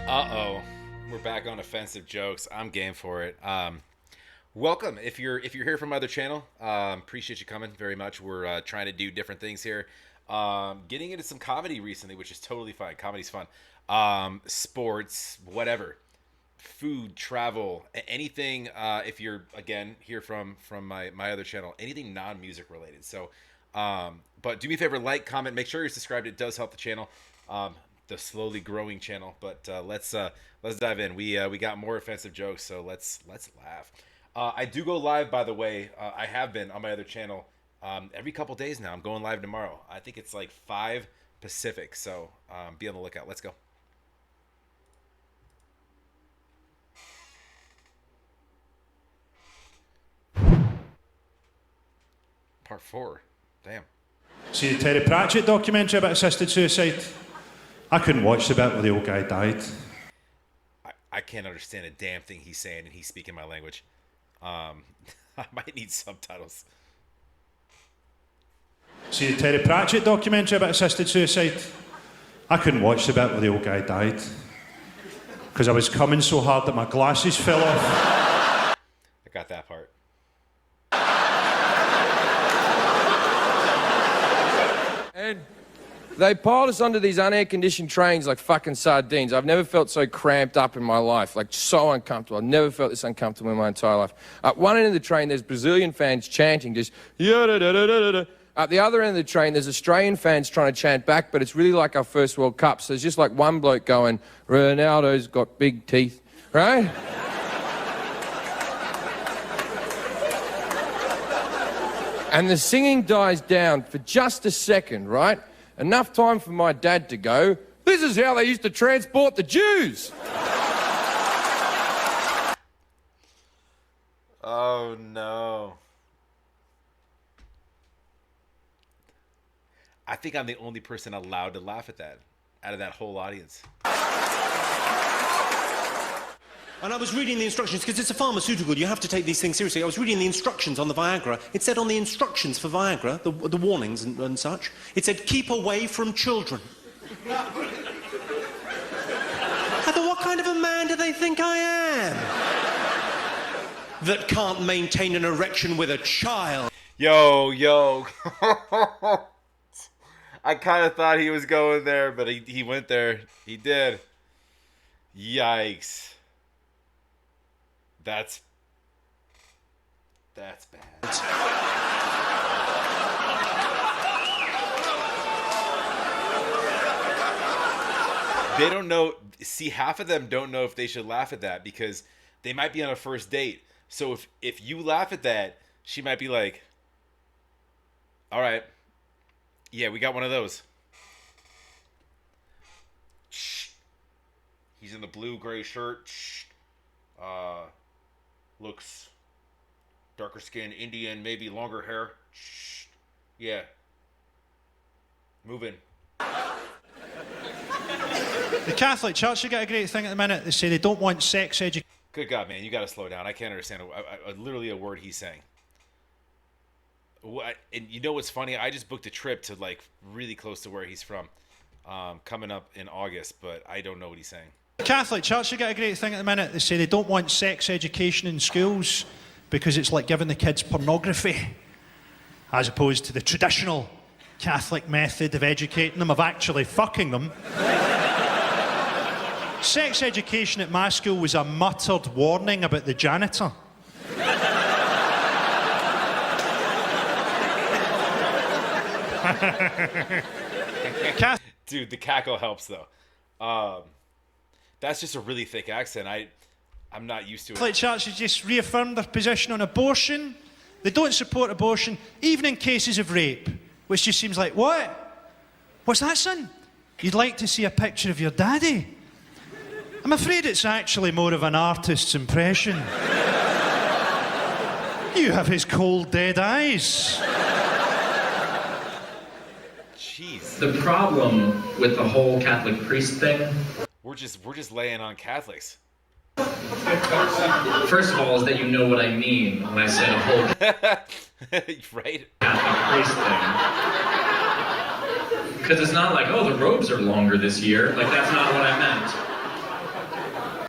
Uh-oh. We're back on offensive jokes. I'm game for it. Welcome. If you're here from my other channel, appreciate you coming very much. We're trying to do different things here. Getting into some comedy recently, which is totally fine. Comedy's fun. Sports, whatever. Food, travel, anything. If you're again here from my other channel, anything non-music related. So, but do me a favor, like, comment, make sure you're subscribed. It does help the channel. The slowly growing channel. But let's dive in. We got more offensive jokes, so let's laugh. I do go live, by the way. I have been on my other channel every couple days now. I'm going live tomorrow. I think it's like 5 Pacific, so be on the lookout. Let's go. Part 4. Damn. See the Terry Pratchett documentary about assisted suicide? I couldn't watch the bit where the old guy died. I can't understand a damn thing he's saying, and he's speaking my language. I might need subtitles. See the Terry Pratchett documentary about assisted suicide? I couldn't watch the bit where the old guy died because I was coming so hard that my glasses fell off. I got that part. And they piled us onto these unair-conditioned trains like fucking sardines. I've never felt so cramped up in my life, like so uncomfortable. I've never felt this uncomfortable in my entire life. At one end of the train, there's Brazilian fans chanting, just ya-da-da-da-da-da. At the other end of the train, there's Australian fans trying to chant back, but it's really like our first World Cup. So there's just like one bloke going, Ronaldo's got big teeth, right? And the singing dies down for just a second, right? Enough time for my dad to go, this is how they used to transport the Jews. Oh, no. I think I'm the only person allowed to laugh at that out of that whole audience. And I was reading the instructions, because it's a pharmaceutical, you have to take these things seriously. I was reading the instructions on the Viagra. It said on the instructions for Viagra, the warnings and such, it said, keep away from children. I thought, what kind of a man do they think I am? That can't maintain an erection with a child. Yo. I kind of thought he was going there, but he went there. He did. Yikes. That's bad. They don't know. See, half of them don't know if they should laugh at that because they might be on a first date. So if you laugh at that, she might be like, all right, yeah, we got one of those. Shh. He's in the blue-gray shirt. Shh. Looks darker skin, Indian, maybe longer hair. Shh. Yeah. Move in. The Catholic Church, you got a great thing at the minute. They say they don't want sex education. Good God, man, you got to slow down. I can't understand literally a word he's saying. What? And you know what's funny? I just booked a trip to like really close to where he's from, coming up in August, but I don't know what he's saying. The Catholic Church, you got a great thing at the minute. They say they don't want sex education in schools because it's like giving the kids pornography, as opposed to the traditional Catholic method of educating them, of actually fucking them. Sex education at my school was a muttered warning about the janitor. Dude, the cackle helps though. That's just a really thick accent. I'm not used to it. Catholic Church has just reaffirmed their position on abortion. They don't support abortion, even in cases of rape, which just seems like, what? What's that, son? You'd like to see a picture of your daddy? I'm afraid it's actually more of an artist's impression. You have his cold, dead eyes. Jeez. The problem with the whole Catholic priest thing, We're just laying on Catholics. first of all, is that you know what I mean when I say the whole Right? Catholic priest thing. Because it's not like, oh, the robes are longer this year. Like, that's not what I meant.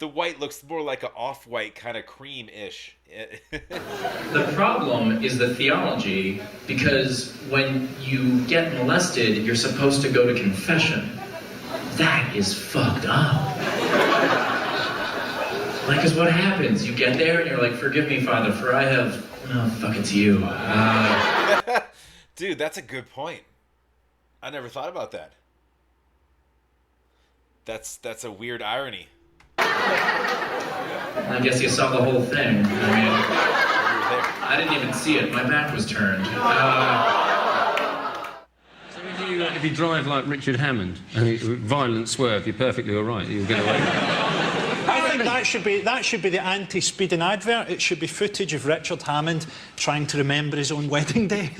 the white looks more like an off-white kind of cream-ish. The problem is the theology, because when you get molested, you're supposed to go to confession. That is fucked up. Like, because what happens? You get there and you're like, forgive me, Father, for I have... Oh, fuck, it's you. Dude, that's a good point. I never thought about that. That's a weird irony. I guess you saw the whole thing. I mean, I didn't even see it. My back was turned. So if you drive like Richard Hammond, and violent swerve, you're perfectly all right. You'll get away. I think that should be the anti-speeding advert. It should be footage of Richard Hammond trying to remember his own wedding day.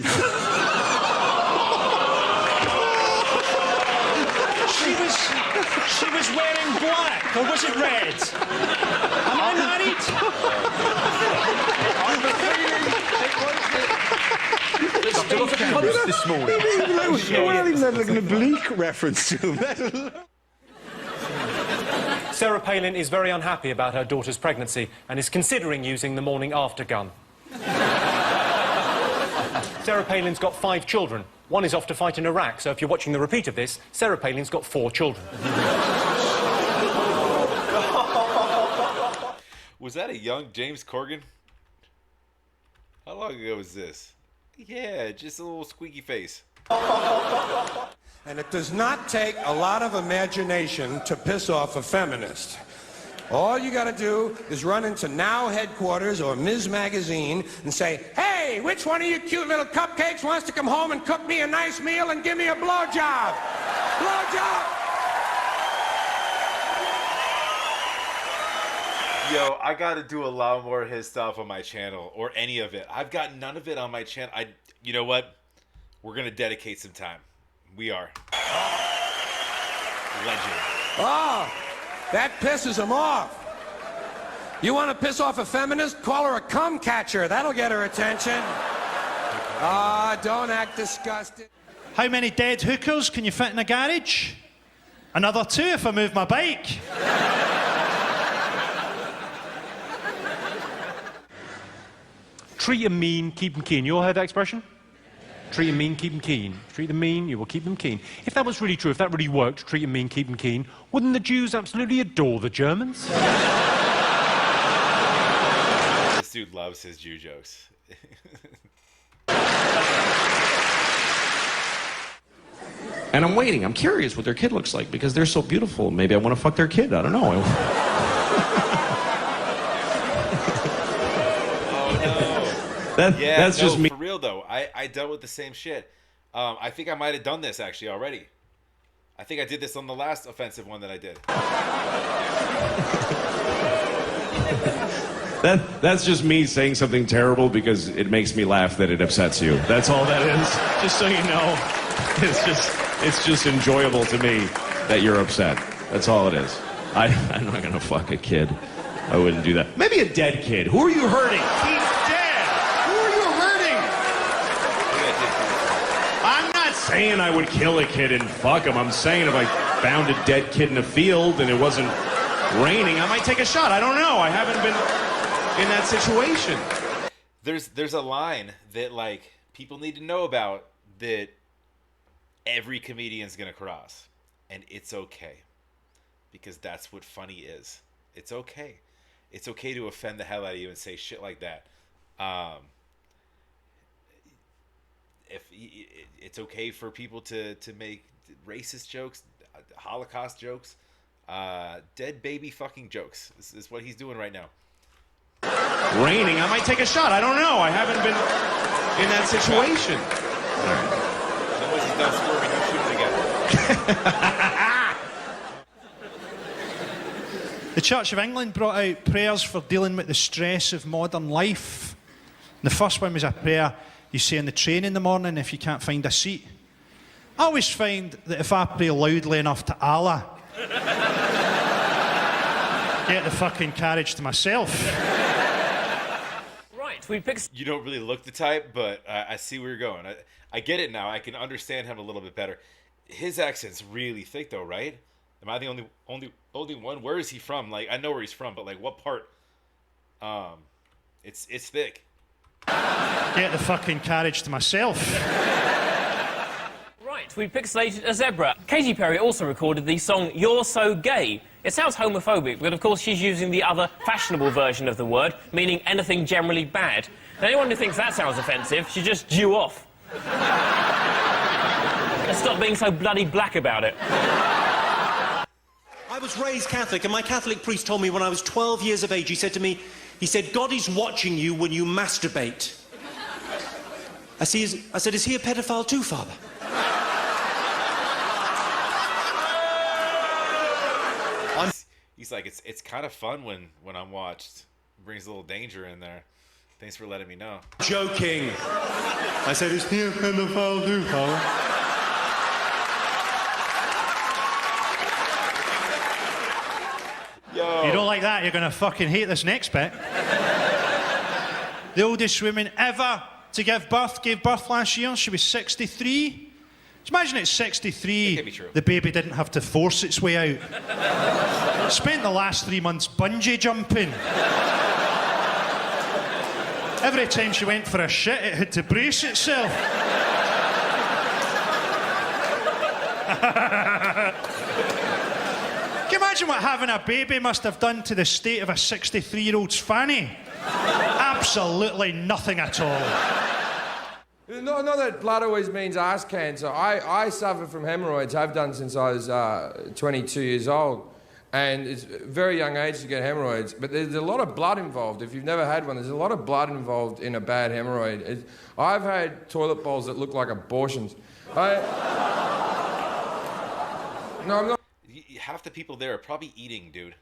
She was wearing black, or was it red? Am I married? This morning. Well, even like an oblique reference to him. Sarah Palin is very unhappy about her daughter's pregnancy and is considering using the morning after gun. Sarah Palin's got 5 children. One is off to fight in Iraq, so if you're watching the repeat of this, Sarah Palin's got 4 children. Was that a young James Corgan? How long ago was this? Yeah, just a little squeaky face. And it does not take a lot of imagination to piss off a feminist. All you got to do is run into Now Headquarters or Ms. Magazine and say, hey, which one of you cute little cupcakes wants to come home and cook me a nice meal and give me a blowjob? Blowjob! Yo, I got to do a lot more of his stuff on my channel, or any of it. I've got none of it on my channel. You know what? We're going to dedicate some time. We are. Legend. Oh, that pisses him off. You want to piss off a feminist? Call her a cum catcher. That'll get her attention. Ah, don't act disgusted. How many dead hookers can you fit in a garage? Another 2 if I move my bike. Treat 'em mean, keep 'em keen. You all heard that expression? Treat 'em mean, keep 'em keen. Treat them mean, you will keep them keen. If that was really true, if that really worked, treat 'em mean, keep 'em keen, wouldn't the Jews absolutely adore the Germans? This dude loves his Jew jokes. And I'm waiting. I'm curious what their kid looks like because they're so beautiful. Maybe I want to fuck their kid. I don't know. That's just me. For real though, I dealt with the same shit. I think I might have done this actually already. I think I did this on the last offensive one that I did. That's just me saying something terrible because it makes me laugh that it upsets you. That's all that is. Just so you know, it's just enjoyable to me that you're upset. That's all it is. I'm not gonna fuck a kid. I wouldn't do that. Maybe a dead kid. Who are you hurting? He's dead. Who are you hurting? I'm not saying I would kill a kid and fuck him. I'm saying if I found a dead kid in a field and it wasn't raining, I might take a shot. I don't know. I haven't been in that situation. There's a line that like people need to know about that every comedian's gonna cross, and it's okay, because that's what funny is. It's okay. It's okay to offend the hell out of you and say shit like that. If it's okay for people to make racist jokes, Holocaust jokes, dead baby fucking jokes is what he's doing right now. Raining, I might take a shot. I don't know. I haven't been in that situation. All right. Once he's done squirming, he'll shoot it again. The Church of England brought out prayers for dealing with the stress of modern life. The first one was a prayer you say on the train in the morning if you can't find a seat. I always find that if I pray loudly enough to Allah, get the fucking carriage to myself. Right, we picked... You don't really look the type, but I see where you're going. I get it now. I can understand him a little bit better. His accent's really thick, though, right? Am I the only one? Where is he from? Like, I know where he's from, but like, what part? It's thick. Get the fucking carriage to myself. Right, we pixelated a zebra. Katy Perry also recorded the song You're So Gay. It sounds homophobic, but of course she's using the other fashionable version of the word, meaning anything generally bad. And anyone who thinks that sounds offensive should just Jew off. And stop being so bloody black about it. I was raised Catholic, and my Catholic priest told me when I was 12 years of age, he said to me, he said, God is watching you when you masturbate. I said, is he a pedophile too, Father? He's like, it's kind of fun when I'm watched. It brings a little danger in there. Thanks for letting me know. Joking. I said, is he a pedophile too, Father? Yo. You don't like that, you're going to fucking hate this next bit. The oldest woman ever to give birth gave birth last year. She was 63. Just imagine at 63, That can't be true. the baby didn't have to force its way out. Spent the last 3 months bungee jumping. Every time she went for a shit, it had to brace itself. Can you imagine what having a baby must have done to the state of a 63-year-old's fanny? Absolutely nothing at all. Not that blood always means ass cancer. I suffer from hemorrhoids, have done since I was 22 years old. And it's a very young age to get hemorrhoids. But there's a lot of blood involved. If you've never had one, there's a lot of blood involved in a bad hemorrhoid. I've had toilet bowls that look like abortions. No, I'm not. Half the people there are probably eating, dude.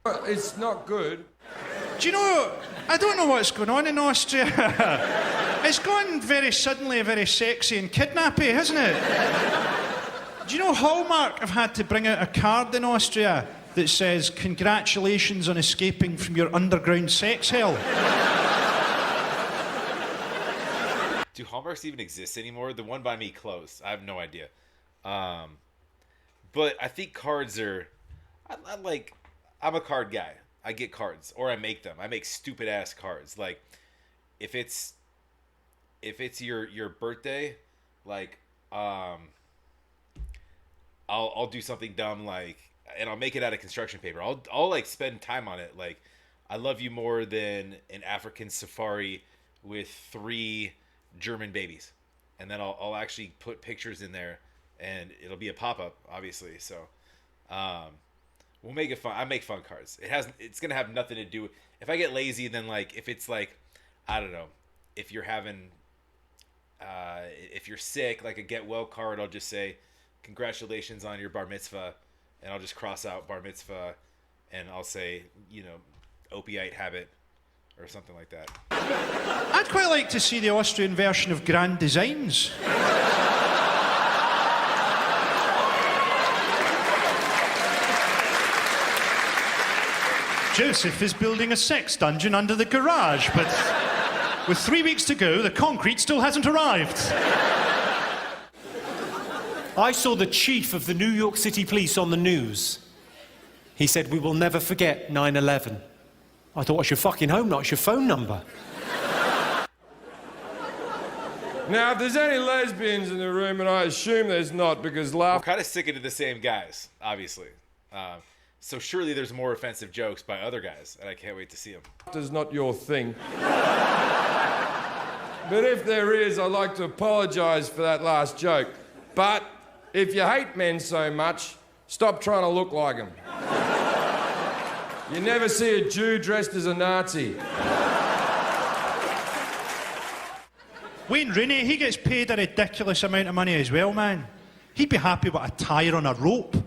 It's not good. Do you know, I don't know what's going on in Austria. It's gone very suddenly very sexy and kidnappy, hasn't it? Do you know Hallmark have had to bring out a card in Austria that says, congratulations on escaping from your underground sex hell? Do Hallmarks even exist anymore? The one by me closed. I have no idea. But I think cards are... I'm a card guy. I get cards, or I make them. I make stupid ass cards. Like, if it's your birthday, like, I'll do something dumb, like, and I'll make it out of construction paper. I'll like spend time on it. Like, I love you more than an African safari with 3 German babies, and then I'll actually put pictures in there, and it'll be a pop-up, obviously. So, we'll make it fun. I make fun cards. It's gonna have nothing to do. If I get lazy, then like if it's like, I don't know, if you're sick, like a get well card, I'll just say, congratulations on your bar mitzvah, and I'll just cross out bar mitzvah, and I'll say, opiate habit, or something like that. I'd quite like to see the Austrian version of Grand Designs. Joseph is building a sex dungeon under the garage, but with 3 weeks to go, the concrete still hasn't arrived. I saw the chief of the New York City Police on the news. He said, we will never forget 9/11. I thought, what's your fucking home, not your phone number? Now, if there's any lesbians in the room, and I assume there's not, because We're kind of sticking to the same guys, obviously. So surely there's more offensive jokes by other guys, and I can't wait to see them. laughter's not your thing. But if there is, I'd like to apologise for that last joke. But if you hate men so much, stop trying to look like them. You never see a Jew dressed as a Nazi. Wayne Rooney, he gets paid a ridiculous amount of money as well, man. He'd be happy with a tyre on a rope.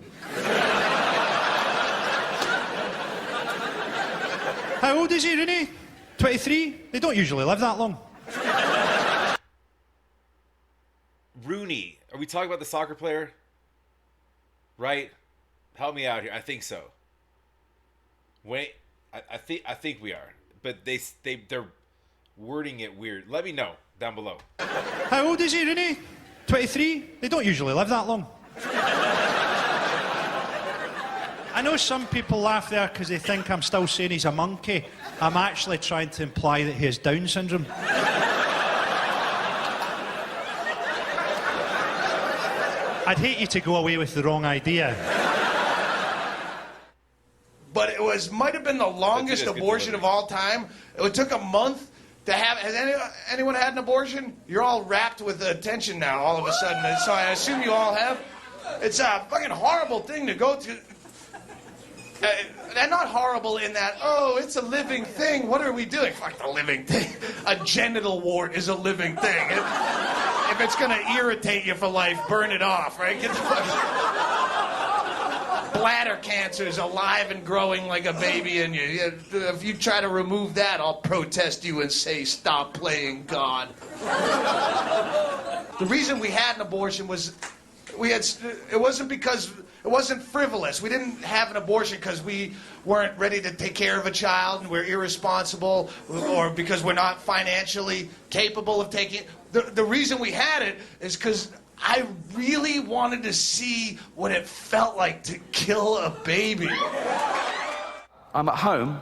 How old is he, Rooney? 23? They don't usually live that long. Rooney, are we talking about the soccer player? Right? Help me out here. I think so. Wait, I think we are, but they're wording it weird. Let me know down below. How old is he, Rooney? 23? They don't usually live that long. I know some people laugh there because they think I'm still saying he's a monkey. I'm actually trying to imply that he has Down syndrome. I'd hate you to go away with the wrong idea. But it might have been the longest abortion of all time. It took a month to have. Has anyone had an abortion? You're all wrapped with attention now, all of a sudden. So I assume you all have. It's a fucking horrible thing to go through. And not horrible in that, oh, it's a living thing. What are we doing? Fuck the living thing. A genital wart is a living thing. If it's going to irritate you for life, burn it off, right? Get the fuck. Bladder cancer is alive and growing like a baby in you. If you try to remove that, I'll protest you and say, stop playing God. The reason we had an abortion was it wasn't frivolous. We didn't have an abortion because we weren't ready to take care of a child and we're irresponsible or because we're not financially capable of taking it. The reason we had it is because I really wanted to see what it felt like to kill a baby. I'm at home,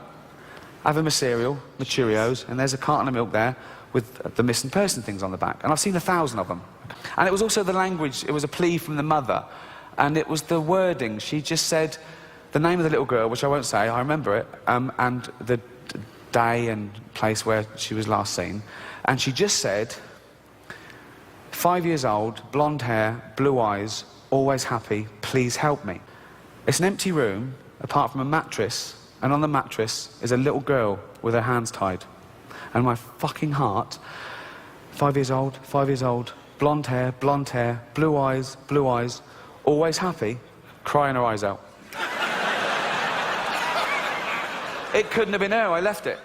having my cereal, my Cheerios, and there's a carton of milk there with the missing person things on the back. And I've seen 1,000 of them. And it was also the language, it was a plea from the mother. And it was the wording. She just said the name of the little girl, which I won't say, I remember it, and the day and place where she was last seen. And she just said, 5 years old, blonde hair, blue eyes, always happy, please help me. It's an empty room, apart from a mattress, and on the mattress is a little girl with her hands tied. And my fucking heart, 5 years old, blonde hair, blue eyes, always happy, crying her eyes out. It couldn't have been her, I left it.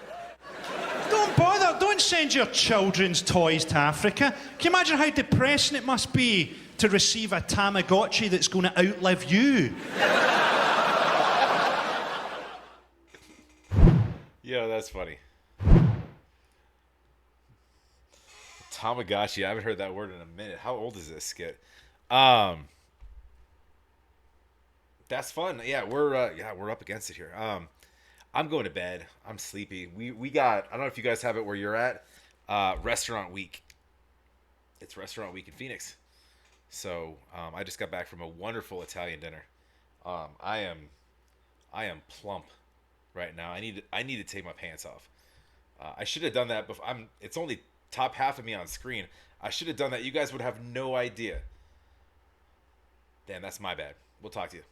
Don't bother, don't send your children's toys to Africa. Can you imagine how depressing it must be to receive a Tamagotchi that's going to outlive you? Yeah, that's funny. Tamagotchi, I haven't heard that word in a minute. How old is this skit? That's fun. Yeah, we're up against it here. I'm going to bed. I'm sleepy. We got, I don't know if you guys have it where you're at. Restaurant week. It's restaurant week in Phoenix. So I just got back from a wonderful Italian dinner. I am plump right now. I need to take my pants off. I should have done that before. It's only top half of me on screen. I should have done that. You guys would have no idea. Damn, that's my bad. We'll talk to you.